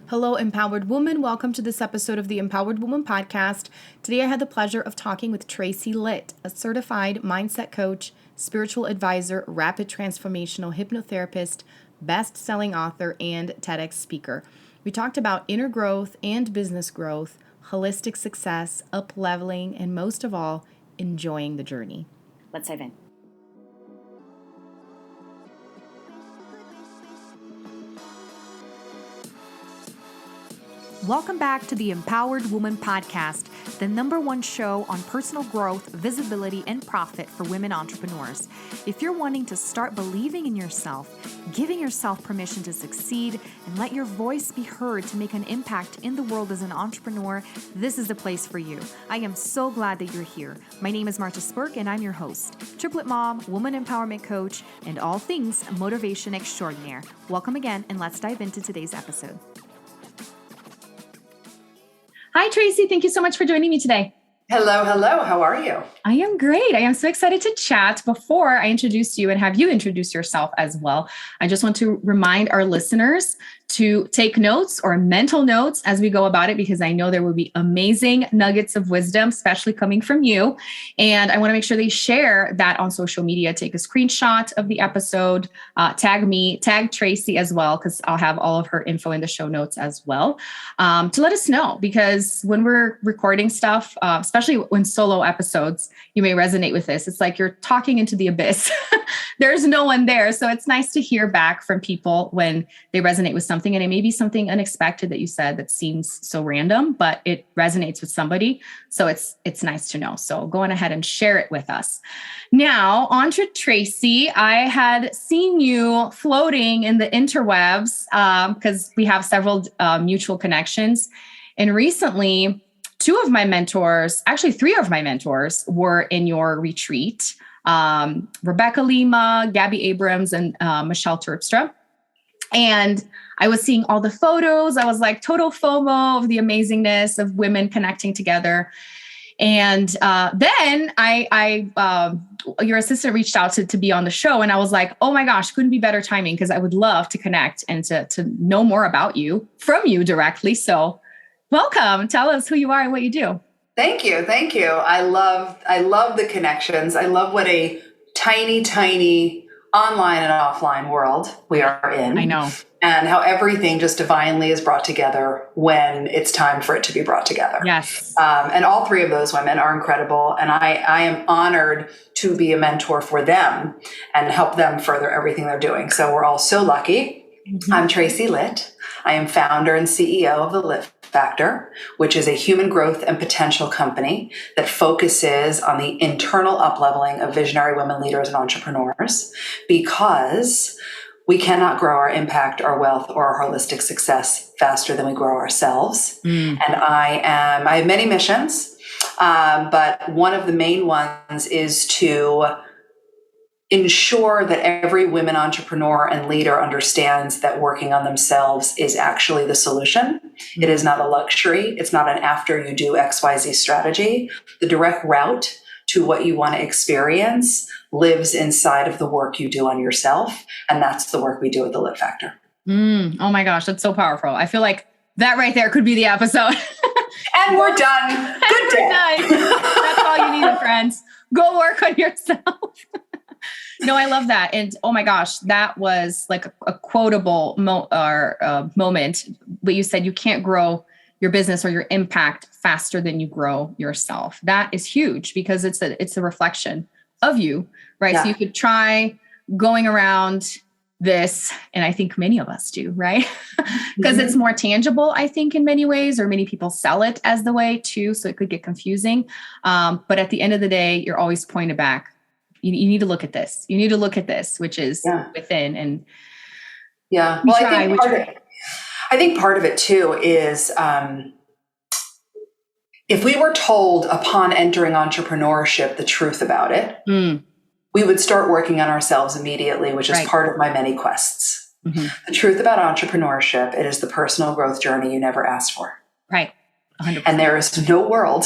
Hello, Empowered Woman. Welcome to this episode of the Empowered Woman podcast. Today, I had the pleasure of talking with Tracy Litt, a certified mindset coach, spiritual advisor, rapid transformational hypnotherapist, best-selling author, and TEDx speaker. We talked about inner growth and business growth, holistic success, upleveling, and most of all, enjoying the journey. Let's dive in. Welcome back to the Empowered Woman podcast, the #1 show on personal growth, visibility, and profit for women entrepreneurs. If you're wanting to start believing in yourself, giving yourself permission to succeed, and let your voice be heard to make an impact in the world as an entrepreneur, this is the place for you. I am so glad that you're here. My name is Marta Spurk, and I'm your host, triplet mom, woman empowerment coach, and all things motivation extraordinaire. Welcome again, and let's dive into today's episode. Hi, Tracy. Thank you so much for joining me today. Hello. How are you? I am great. I am so excited to chat. Before I introduce you and have you introduce yourself as well, I just want to remind our listeners to take notes or mental notes as we go about it, because I know there will be amazing nuggets of wisdom, especially coming from you. And I want to make sure they share that on social media. Take a screenshot of the episode, tag me, tag Tracy as well, because I'll have all of her info in the show notes as well, to let us know. Because when we're recording stuff, especially when solo episodes, you may resonate with this. It's like you're talking into the abyss. There's no one there. So it's nice to hear back from people when they resonate with something. And it may be something unexpected that you said that seems so random, but it resonates with somebody. So it's nice to know. So go on ahead and share it with us. Now, on to Tracy. I had seen you floating in the interwebs because we have several mutual connections. And recently, three of my mentors were in your retreat. Rebecca Lima, Gabby Abrams, and Michelle Terpstra. And I was seeing all the photos. I was like total FOMO of the amazingness of women connecting together. And then your assistant reached out to be on the show. And I was like, oh my gosh, couldn't be better timing, because I would love to connect and to know more about you from you directly. So welcome. Tell us who you are and what you do. Thank you. I love the connections. I love what a tiny online and offline world we are in. I know. And how everything just divinely is brought together when it's time for it to be brought together. Yes. And all three of those women are incredible. And I am honored to be a mentor for them and help them further everything they're doing. So we're all so lucky. Mm-hmm. I'm Tracy Litt. I am founder and CEO of the Litt Factor, which is a human growth and potential company that focuses on the internal upleveling of visionary women leaders and entrepreneurs, because we cannot grow our impact, our wealth, or our holistic success faster than we grow ourselves. And I have many missions, but one of the main ones is to ensure that every women entrepreneur and leader understands that working on themselves is actually the solution. It is not a luxury. It's not an after you do XYZ strategy. The direct route to what you want to experience lives inside of the work you do on yourself. And that's the work we do at the Litt Factor. Oh my gosh, that's so powerful. I feel like that right there could be the episode. And we're done. Good day. That's all you need, friends. Go work on yourself. No, I love that. And oh my gosh, that was like a quotable moment. But you said you can't grow your business or your impact faster than you grow yourself. That is huge, because it's a reflection of you, right? Yeah. So you could try going around this, and I think many of us do, right? Because it's more tangible, I think, in many ways, or many people sell it as the way too. So it could get confusing. But at the end of the day, you're always pointed back. You need to look at this. You need to look at this, which is within. And well, I think part of it too is if we were told upon entering entrepreneurship the truth about it, we would start working on ourselves immediately, which is part of my many quests. Mm-hmm. The truth about entrepreneurship, it is the personal growth journey you never asked for. Right. 100%. And there is no world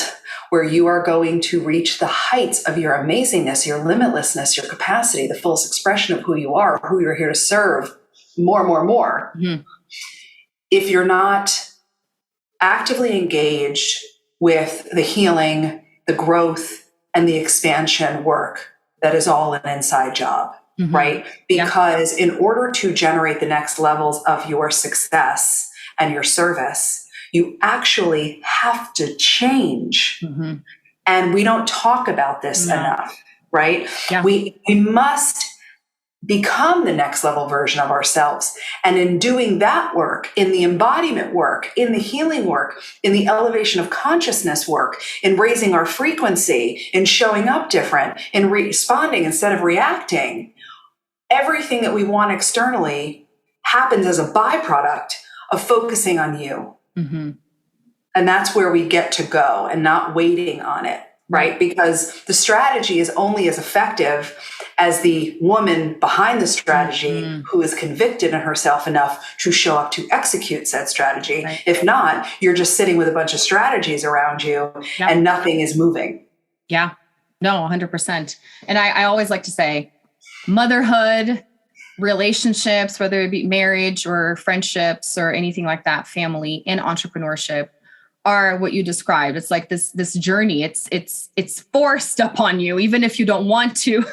where you are going to reach the heights of your amazingness, your limitlessness, your capacity, the fullest expression of who you are, who you're here to serve, more, mm-hmm. if you're not actively engaged with the healing, the growth, and the expansion work, that is all an inside job, right? Because in order to generate the next levels of your success and your service, you actually have to change. And we don't talk about this enough, right? We must become the next level version of ourselves. And in doing that work, in the embodiment work, in the healing work, in the elevation of consciousness work, in raising our frequency, in showing up different, in responding instead of reacting, everything that we want externally happens as a byproduct of focusing on you. And that's where we get to go and not waiting on it, right? Because the strategy is only as effective as the woman behind the strategy who is convicted in herself enough to show up to execute said strategy. If not, you're just sitting with a bunch of strategies around you and nothing is moving. Yeah, no, 100%. And I always like to say motherhood, relationships, whether it be marriage or friendships or anything like that, family and entrepreneurship are what you described. It's like this journey. It's forced upon you, even if you don't want to.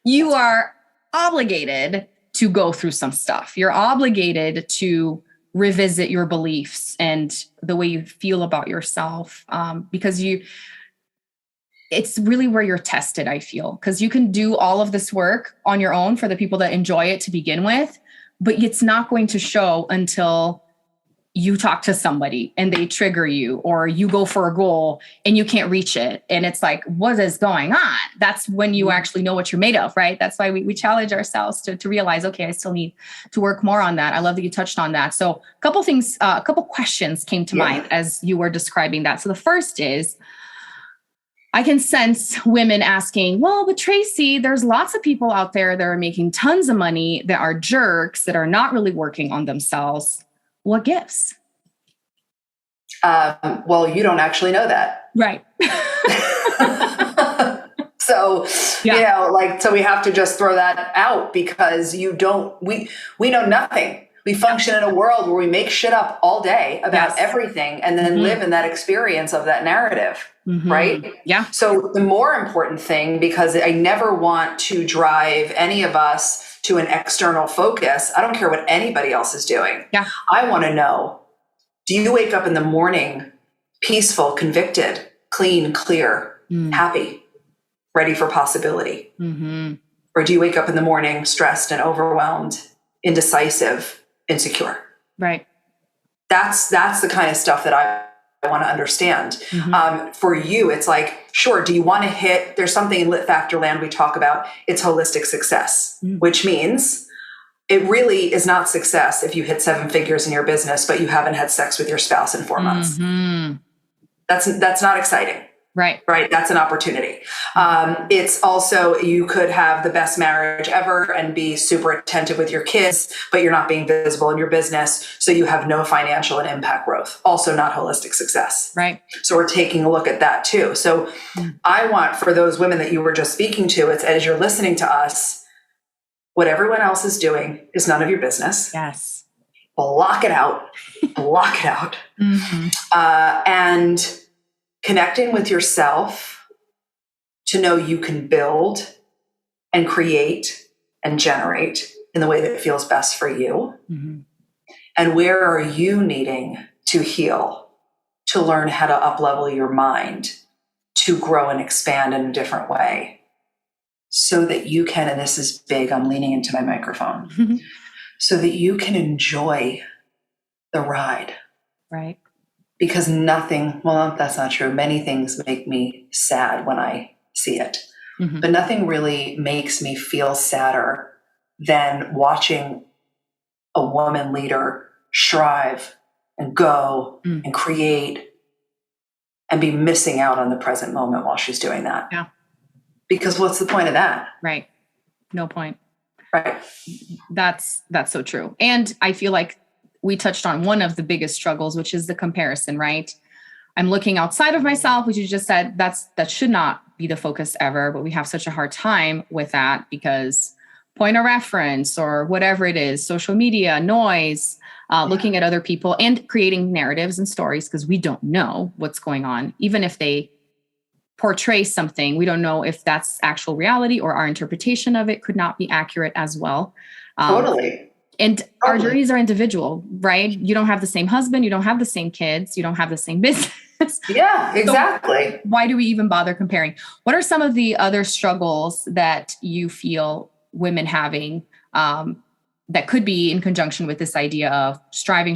You are obligated to go through some stuff. You're obligated to revisit your beliefs and the way you feel about yourself, because it's really where you're tested, I feel, because you can do all of this work on your own for the people that enjoy it to begin with, but it's not going to show until you talk to somebody and they trigger you, or you go for a goal and you can't reach it. And it's like, what is going on? That's when you actually know what you're made of, right? That's why we challenge ourselves to realize, okay, I still need to work more on that. I love that you touched on that. So a couple things, a couple questions came to mind as you were describing that. So the first is, I can sense women asking, well, but Tracy, there's lots of people out there that are making tons of money, that are jerks, that are not really working on themselves. What gives? Well, you don't actually know that. Right. So, so we have to just throw that out, because we know nothing. We function in a world where we make shit up all day about everything and then live in that experience of that narrative. Right? Yeah. So the more important thing, because I never want to drive any of us to an external focus. I don't care what anybody else is doing. Yeah. I want to know, do you wake up in the morning peaceful, convicted, clean, clear, happy, ready for possibility? Or do you wake up in the morning stressed and overwhelmed, indecisive, insecure? Right. That's the kind of stuff that I want to understand. For you, it's like, sure, do you want to hit, there's something in Lit Factor land we talk about, it's holistic success, which means it really is not success if you hit 7 figures in your business, but you haven't had sex with your spouse in 4 months. That's not exciting. Right. That's an opportunity. It's also, you could have the best marriage ever and be super attentive with your kids, but you're not being visible in your business. So you have no financial and impact growth. Also not holistic success. Right. So we're taking a look at that too. So I want, for those women that you were just speaking to, it's as you're listening to us, what everyone else is doing is none of your business. Yes. Block it out. Block it out. And connecting with yourself to know you can build and create and generate in the way that feels best for you. And where are you needing to heal, to learn how to uplevel your mind, to grow and expand in a different way, so that you can, and this is big, I'm leaning into my microphone, so that you can enjoy the ride. Right. Because nothing, well, that's not true. Many things make me sad when I see it. But nothing really makes me feel sadder than watching a woman leader strive and go and create and be missing out on the present moment while she's doing that. Yeah. Because what's the point of that? Right. No point. Right. That's so true. And I feel like we touched on one of the biggest struggles, which is the comparison, right? I'm looking outside of myself, which you just said, that should not be the focus ever, but we have such a hard time with that because point of reference or whatever it is, social media, noise, looking at other people and creating narratives and stories, because we don't know what's going on. Even if they portray something, we don't know if that's actual reality, or our interpretation of it could not be accurate as well. Totally. And our journeys are individual, right? You don't have the same husband, you don't have the same kids, you don't have the same business. Yeah, exactly. So why do we even bother comparing? What are some of the other struggles that you feel women having that could be in conjunction with this idea of striving,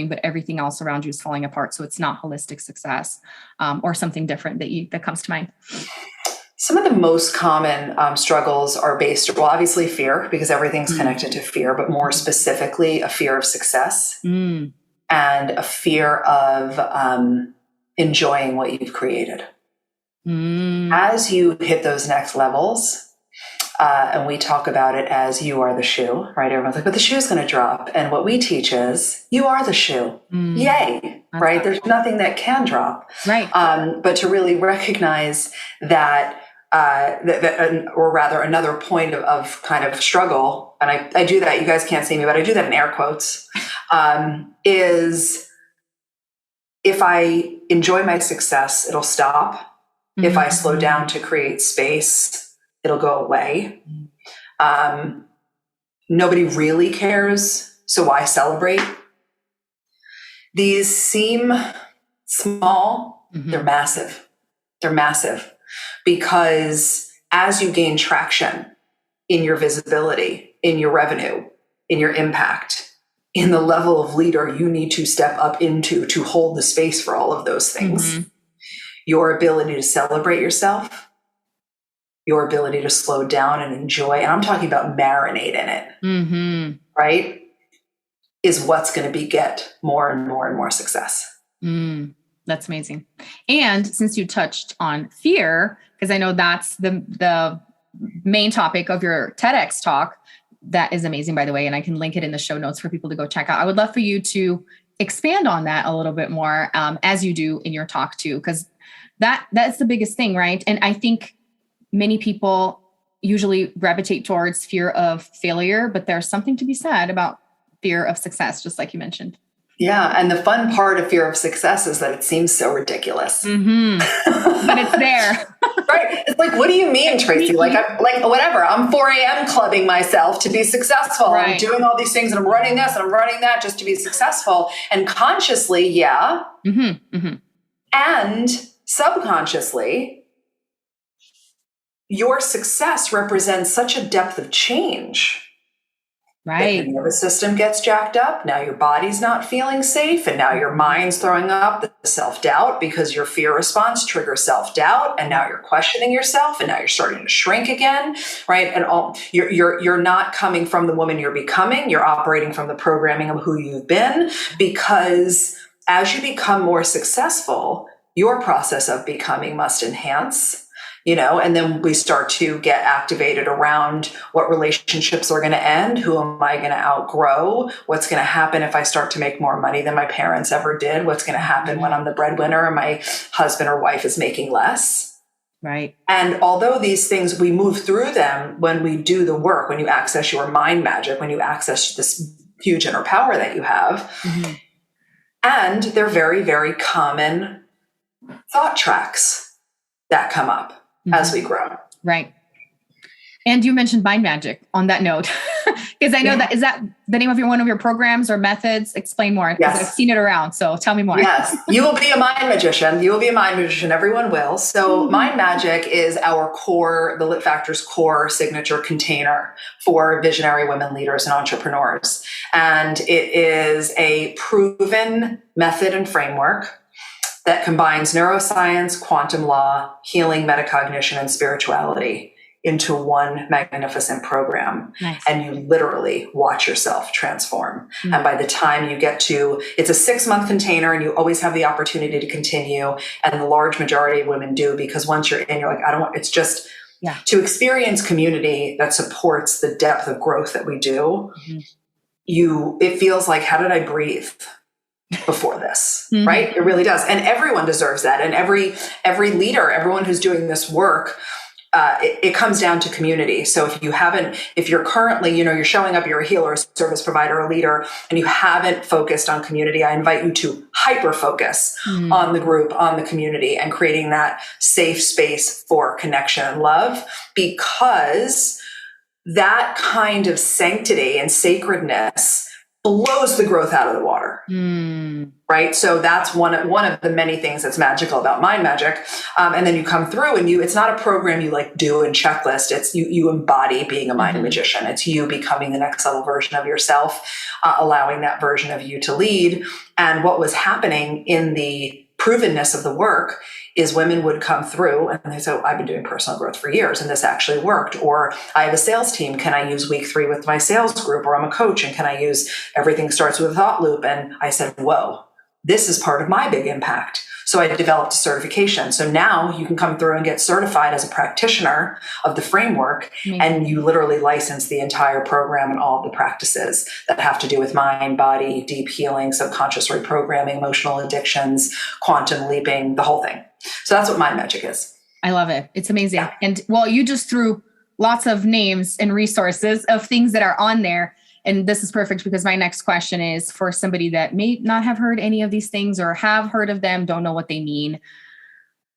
but everything else around you is falling apart, so it's not holistic success, or something different that comes to mind? Some of the most common struggles are based, well, obviously fear, because everything's connected to fear, but more specifically a fear of success and a fear of enjoying what you've created. As you hit those next levels, and we talk about it as you are the shoe, right? Everyone's like, but the shoe's going to drop. And what we teach is you are the shoe. Yay, right? There's nothing that can drop. Right. But to really recognize that, or rather another point of kind of struggle, and I do that, you guys can't see me, but I do that in air quotes, is if I enjoy my success, it'll stop. If I slow down to create space, it'll go away. Nobody really cares, so why celebrate? These seem small, they're massive. They're massive because as you gain traction in your visibility, in your revenue, in your impact, in the level of leader you need to step up into to hold the space for all of those things, your ability to celebrate yourself, your ability to slow down and enjoy, and I'm talking about marinate in it, right, is what's going to beget more and more and more success. That's amazing. And since you touched on fear, because I know that's the main topic of your TEDx talk, that is amazing, by the way, and I can link it in the show notes for people to go check out. I would love for you to expand on that a little bit more, as you do in your talk too, because that's the biggest thing, right? And I think many people usually gravitate towards fear of failure, but there's something to be said about fear of success, just like you mentioned. Yeah. And the fun part of fear of success is that it seems so ridiculous. But it's there. Right. It's like, what do you mean, Tracy? Like whatever. I'm 4 a.m. clubbing myself to be successful. Right. I'm doing all these things and I'm running this and I'm running that just to be successful. And consciously, yeah. And subconsciously, your success represents such a depth of change. Right. The nervous system gets jacked up. Now your body's not feeling safe. And now your mind's throwing up the self-doubt because your fear response triggers self-doubt. And now you're questioning yourself. And now you're starting to shrink again. Right. And you're not coming from the woman you're becoming. You're operating from the programming of who you've been, because as you become more successful, your process of becoming must enhance. And then we start to get activated around what relationships are going to end. Who am I going to outgrow? What's going to happen if I start to make more money than my parents ever did? What's going to happen when I'm the breadwinner and my husband or wife is making less? Right. And although these things, we move through them when we do the work, when you access your mind magic, when you access this huge inner power that you have. And they're very, very common thought tracks that come up as we grow. Right. And you mentioned mind magic on that note, because I know is that the name of one of your programs or methods? Explain more, because I've seen it around. So tell me more. Yes. You will be a mind magician. You will be a mind magician. Everyone will. So mind magic is our core, the Lit Factor's core signature container for visionary women leaders and entrepreneurs. And it is a proven method and framework that combines neuroscience, quantum law, healing, metacognition, and spirituality into one magnificent program. Nice. And you literally watch yourself transform. And by the time you get to, it's a 6-month container and you always have the opportunity to continue. And the large majority of women do, because once you're in, you're like, I don't want, it's just to experience community that supports the depth of growth that we do. It feels like, how did I breathe before this? Right? It really does. And everyone deserves that. And every leader, everyone who's doing this work it comes down to community. So if you're currently, you're showing up, you're a healer, a service provider, a leader, and you haven't focused on community, I invite you to hyper focus on the group, on the community, and creating that safe space for connection and love, because that kind of sanctity and sacredness blows the growth out of the water. Right. So that's one of the many things that's magical about Mind Magic. And then you come through and it's not a program you like do and checklist. It's you embody being a mind magician. It's you becoming the next level version of yourself, allowing that version of you to lead. And what was happening in the provenness of the work is women would come through and they say, oh, I've been doing personal growth for years and this actually worked. Or I have a sales team. Can I use week 3 with my sales group? Or I'm a coach and can I use everything starts with a thought loop? And I said, whoa, this is part of my big impact. So I developed a certification. So now you can come through and get certified as a practitioner of the framework. And you literally license the entire program and all of the practices that have to do with mind, body, deep healing, subconscious reprogramming, emotional addictions, quantum leaping, the whole thing. So that's what Mind Magic is. I love it. It's amazing. Yeah. And well, you just threw lots of names and resources of things that are on there. And this is perfect because my next question is for somebody that may not have heard any of these things or have heard of them, don't know what they mean.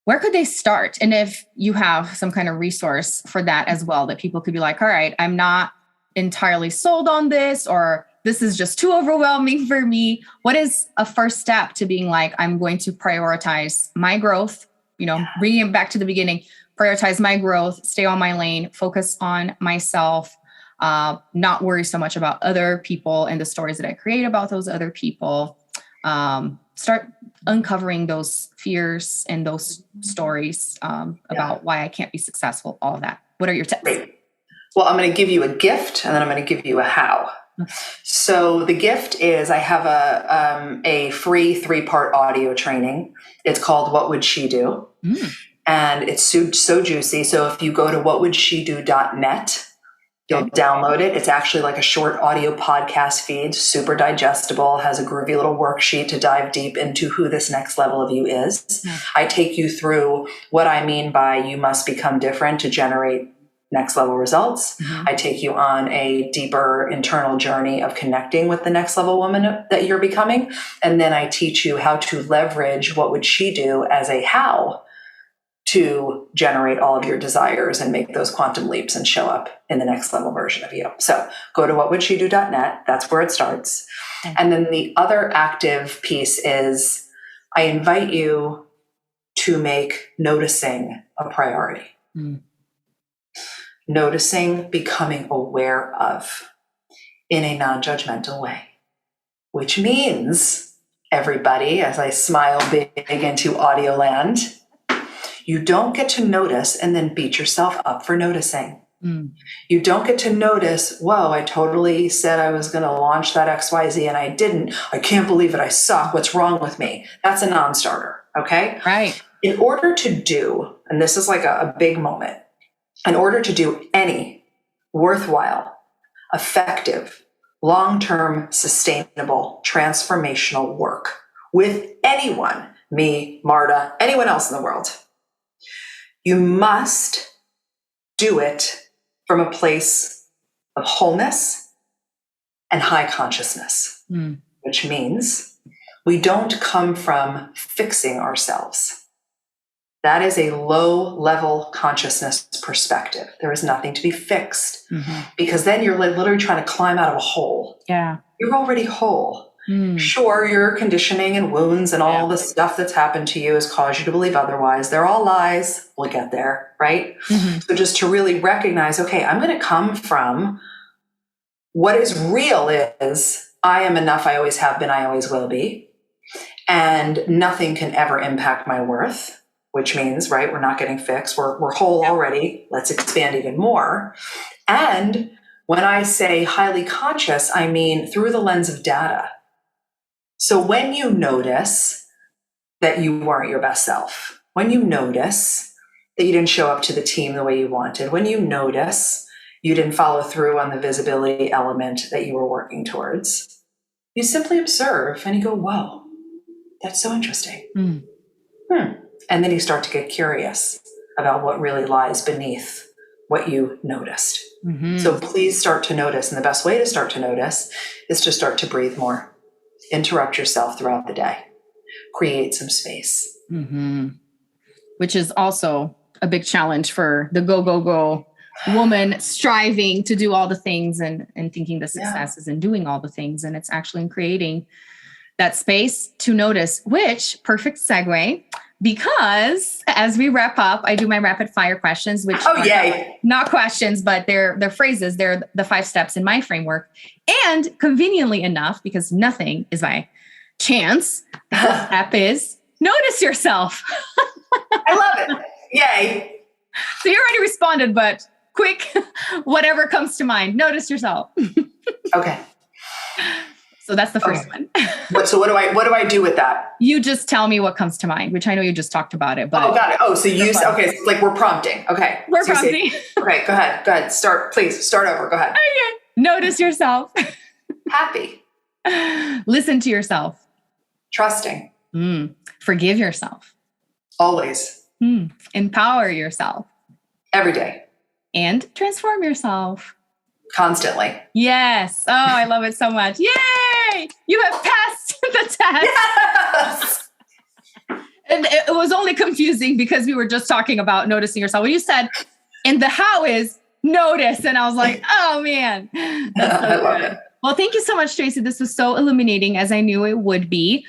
Where could they start? And if you have some kind of resource for that as well, that people could be like, all right, I'm not entirely sold on this, or this is just too overwhelming for me. What is a first step to being like, I'm going to prioritize my growth, bringing it back to the beginning, prioritize my growth, stay on my lane, focus on myself, not worry so much about other people and the stories that I create about those other people. Start uncovering those fears and those stories about why I can't be successful, all of that. What are your tips? Great. Well, I'm going to give you a gift and then I'm going to give you a how. So the gift is I have a free 3-part audio training. It's called What Would She Do? And it's so juicy. So if you go to whatwouldSheDo.net, you'll download it. It's actually like a short audio podcast feed, super digestible, has a groovy little worksheet to dive deep into who this next level of you is. I take you through what I mean by you must become different to generate next level results. I take you on a deeper internal journey of connecting with the next level woman that you're becoming. And then I teach you how to leverage what would she do as a how to generate all of your desires and make those quantum leaps and show up in the next level version of you. So go to whatwouldSheDo.net. That's where it starts. And then the other active piece is I invite you to make noticing a priority. Noticing, becoming aware of in a non-judgmental way, which means everybody, as I smile big into audio land, you don't get to notice and then beat yourself up for noticing. You don't get to notice, whoa, I totally said I was going to launch that XYZ and I didn't. I can't believe it. I suck. What's wrong with me? That's a non-starter. Okay. Right. In order to do, and this is like a big moment, in order to do any worthwhile, effective, long-term, sustainable, transformational work with anyone, me, Marta, anyone else in the world, you must do it from a place of wholeness and high consciousness, which means we don't come from fixing ourselves. That is a low-level consciousness perspective. There is nothing to be fixed because then you're literally trying to climb out of a hole. Yeah. You're already whole. Sure, your conditioning and wounds and all the stuff that's happened to you has caused you to believe otherwise. They're all lies. We'll get there, right? So just to really recognize, okay, I'm going to come from what is real is I am enough. I always have been. I always will be. And nothing can ever impact my worth. Which means, right, we're not getting fixed. We're whole already. Let's expand even more. And when I say highly conscious, I mean through the lens of data. So when you notice that you weren't your best self, when you notice that you didn't show up to the team the way you wanted, when you notice you didn't follow through on the visibility element that you were working towards, you simply observe and you go, whoa, that's so interesting. And then you start to get curious about what really lies beneath what you noticed. So please start to notice. And the best way to start to notice is to start to breathe more. Interrupt yourself throughout the day. Create some space. Which is also a big challenge for the go woman, striving to do all the things and thinking the success is in doing all the things. And it's actually in creating that space to notice, which perfect segue, because as we wrap up, I do my rapid fire questions, which are not questions, but they're phrases. They're the 5 steps in my framework. And conveniently enough, because nothing is by chance, the first step is notice yourself. I love it. Yay. So you already responded, but quick, whatever comes to mind, notice yourself. Okay. So that's the first one. So what do I do with that? You just tell me what comes to mind, which I know you just talked about it. But got it. Oh, so okay. So like we're prompting. Okay. We're prompting. Okay, go ahead. Please start over. Go ahead. Okay. Notice yourself. Happy. Listen to yourself. Trusting. Forgive yourself. Always. Empower yourself. Every day. And transform yourself. Constantly. Yes. Oh, I love it so much. Yay! You have passed the test. Yes. And it was only confusing because we were just talking about noticing yourself. When you said, and the how is notice. And I was like, oh man. That's so I love it. Well, thank you so much, Tracy. This was so illuminating, as I knew it would be.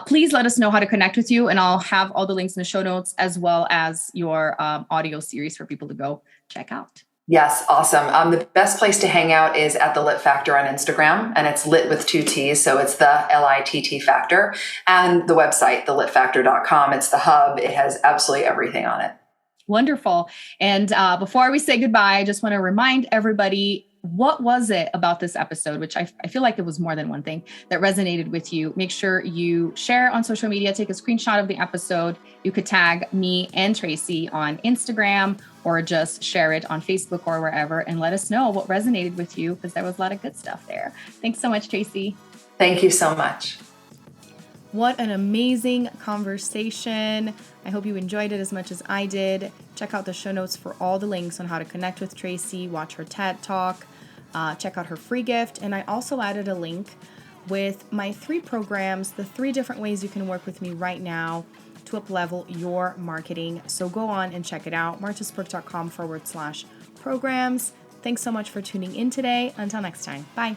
Please let us know how to connect with you, and I'll have all the links in the show notes, as well as your audio series for people to go check out. Yes, awesome. The best place to hang out is at the Litt Factor on Instagram, and it's lit with 2 T's, so it's the LITT Factor, and the website, thelittfactor.com. It's the hub. It has absolutely everything on it. Wonderful. And before we say goodbye, I just want to remind everybody, what was it about this episode, which I feel like it was more than one thing, that resonated with you? Make sure you share on social media, take a screenshot of the episode. You could tag me and Tracy on Instagram, or just share it on Facebook or wherever, and let us know what resonated with you, because there was a lot of good stuff there. Thanks so much, Tracy. Thank you so much. What an amazing conversation. I hope you enjoyed it as much as I did. Check out the show notes for all the links on how to connect with Tracy, watch her TED Talk, check out her free gift. And I also added a link with my 3 programs, the 3 different ways you can work with me right now to uplevel your marketing. So go on and check it out, martasperk.com/programs. Thanks so much for tuning in today. Until next time. Bye.